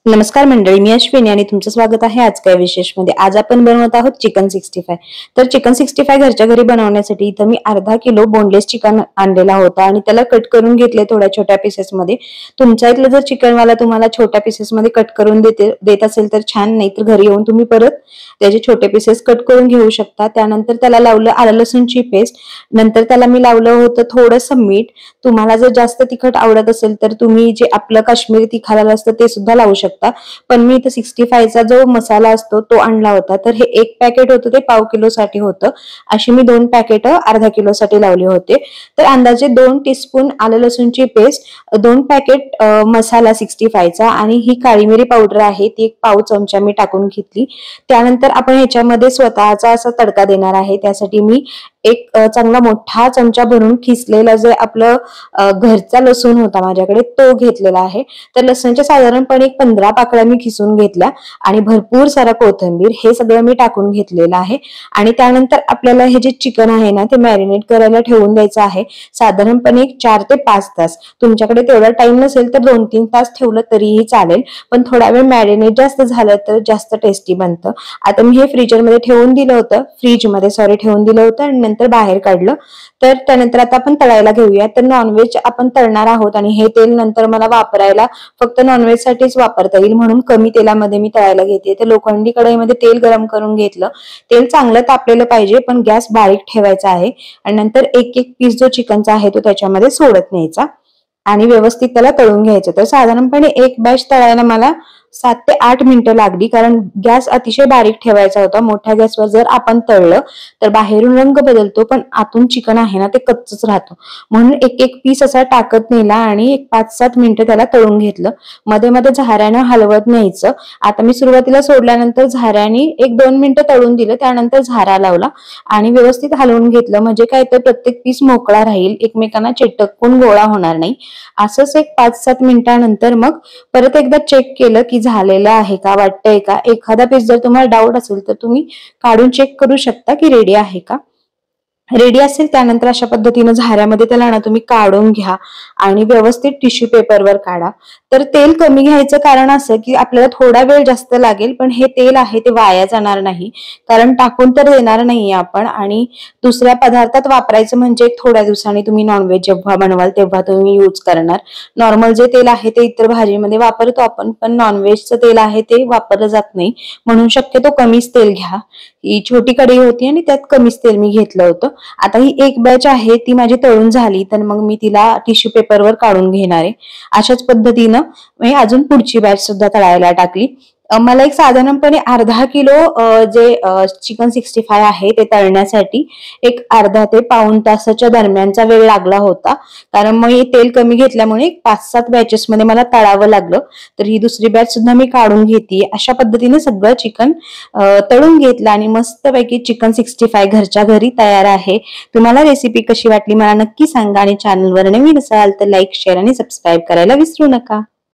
नमस्कार मंडळी, मी अश्विनी आणि तुमचं स्वागत आहे आज काय विशेष मध्ये। आज आपण बनवत आहोत चिकन 65। तर चिकन 65 घरच्या घरी बनवण्यासाठी इथं मी अर्धा किलो बोनलेस चिकन आणलेला होता आणि त्याला कट करून घेतले थोड्या छोट्या पीसेस मध्ये। तुमच्या इथलं जर चिकन वाला तुम्हाला छोट्या पीसेस मध्ये कट करून देत असेल तर छान, नाही तर घरी येऊन तुम्ही परत त्याचे छोटे पीसेस कट करून घेऊ शकता। त्यानंतर त्याला लावलं आलं लसूणची पेस्ट, नंतर त्याला मी लावलं होतं थोडंसं मीठ। तुम्हाला जर जास्त तिखट आवडत असेल तर तुम्ही जे आपलं काश्मीरी तिखट असतं ते सुद्धा लावू शकता, पण मी इथं 65 चा जो मसाला असतो तो आणला होता। तर हे एक पॅकेट होतं ते पाव किलो साठी होतं, अशी मी 2 पॅकेट अर्धा किलो साठी लावले होते। तर अंदाजे 2 टीस्पून आलं लसूणची पेस्ट, 2 पॅकेट मसाला 65 चा आणि ही काळी मिरी पावडर आहे ती एक पाव चमचा मी टाकून घेतली। त्यानंतर आपण ह्याच्यामध्ये स्वतःचा असा तडका देणार आहे, त्यासाठी मी एक चांगला मोठा चमचा भरून खिसलेला जे आपलं घरचा लसूण होता माझ्याकडे तो घेतलेला आहे। तर लसणाच्या साधारणपणे 15 पाकळ्या मी खिसून घेतल्या आणि भरपूर सारा कोथिंबीर हे सगळं मी टाकून घेतलेलं आहे। आणि त्यानंतर आपल्याला हे जे चिकन आहे ना ते मॅरिनेट करायला ठेवून द्यायचं आहे साधारणपणे 4 ते 5 तास। तुमच्याकडे तेवढा टाइम नसेल तर 2-3 तास ठेवलं तरीही चालेल, पण थोडा वेळ मॅरिनेट जास्त झालं तर जास्त टेस्टी बनतं। आता मी हे फ्रीजर मध्ये ठेवून दिलं होतं, ठेवून दिलं होतं आणि नंतर बाहेर काढलं। तर त्यानंतर आता आपण तळायला घेऊया। तर नॉनव्हेज आपण तळणार आहोत आणि हे तेल नंतर मला वापरायला फक्त नॉनव्हेज साठीच वापरता येईल म्हणून कमी तेलामध्ये मी तळायला घेते। तर लोखंडी कढईमध्ये तेल गरम करून घेतलं, तेल चांगलं तापलेलं पाहिजे पण गॅस बारीक ठेवायचा आहे आणि नंतर एक एक पीस जो चिकनचा आहे तो त्याच्यामध्ये सोडत न्यायचा आणि व्यवस्थित त्याला तळून घ्यायचं। तर साधारणपणे एक बॅच तळायला मला 7 ते 8 मिनिटं लागली, कारण गॅस अतिशय बारीक ठेवायचा होता। मोठ्या गॅसवर जर आपण तळलं तर बाहेरून रंग बदलतो पण आतून चिकन आहे ना ते कच्चच राहतं, म्हणून एक एक पीस असा टाकत नेला आणि एक 5-7 मिनिटं त्याला तळून घेतलं। मध्ये मध्ये झाऱ्यानं हलवत न्यायचं। आता मी सुरुवातीला सोडल्यानंतर झाऱ्याने 1-2 मिनिटं तळून दिलं, त्यानंतर झारा लावला आणि व्यवस्थित हलवून घेतलं, म्हणजे काय तर प्रत्येक पीस मोकळा राहील, एकमेकांना चिटकून गोळा होणार नाही। असंच एक 5-7 मिनिटांनंतर मग परत एकदा चेक केलं की झालेलं आहे का, वाटतंय का। एखादा पीस जर तुम्हाला डाऊट असेल तर तुम्ही काढून चेक करू शकता की रेडी आहे का। रेडी असेल त्यानंतर अशा पद्धतीने झाऱ्यामध्ये त्याला ना तुम्ही काढून घ्या आणि व्यवस्थित टिश्यू पेपरवर काढा। तर तेल कमी घ्यायचं कारण असं की आपल्याला थोडा वेळ जास्त लागेल पण हे तेल आहे ते वाया जाणार नाही, कारण टाकून तर देणार नाहीये आपण आणि दुसऱ्या पदार्थात वापरायचं म्हणजे थोड्या दिवसांनी तुम्ही नॉनव्हेज जेव्हा बनवाल तेव्हा तुम्ही यूज करणार। नॉर्मल जे तेल आहे ते इतर भाजीमध्ये वापरतो आपण, पण नॉनव्हेजचं तेल आहे ते वापरलं जात नाही, म्हणून शक्यतो कमीच तेल घ्या। ही छोटी कढई होती आणि त्यात कमीच तेल मी घेतलं होतं। आता ही एक बॅच आहे ती माझी तळून झाली, तर मग मी तिला टिश्यू पेपरवर काढून घेणार आहे। अशाच पद्धतीनं मी अजून पुढची बॅच सुद्धा तळायला टाकली। मला एक साधारणपणे अर्धा किलो जे चिकन 65 आहे ते तळण्यासाठी एक अर्धा ते पाऊण तासाच्या दरम्यानचा वेळ लागला होता, कारण मग हे तेल कमी घेतल्यामुळे 5-7 बॅचेस मध्ये मला तळावं लागलं। तर ही दुसरी बॅच सुद्धा मी काढून घेते। अशा पद्धतीने सगळं चिकन तळून घेतलं आणि मस्तपैकी चिकन 65 घरच्या घरी तयार आहे। तुम्हाला रेसिपी कशी वाटली मला नक्की सांगा आणि चॅनलवर नवीन असाल तर लाईक, शेअर आणि सबस्क्राईब करायला विसरू नका।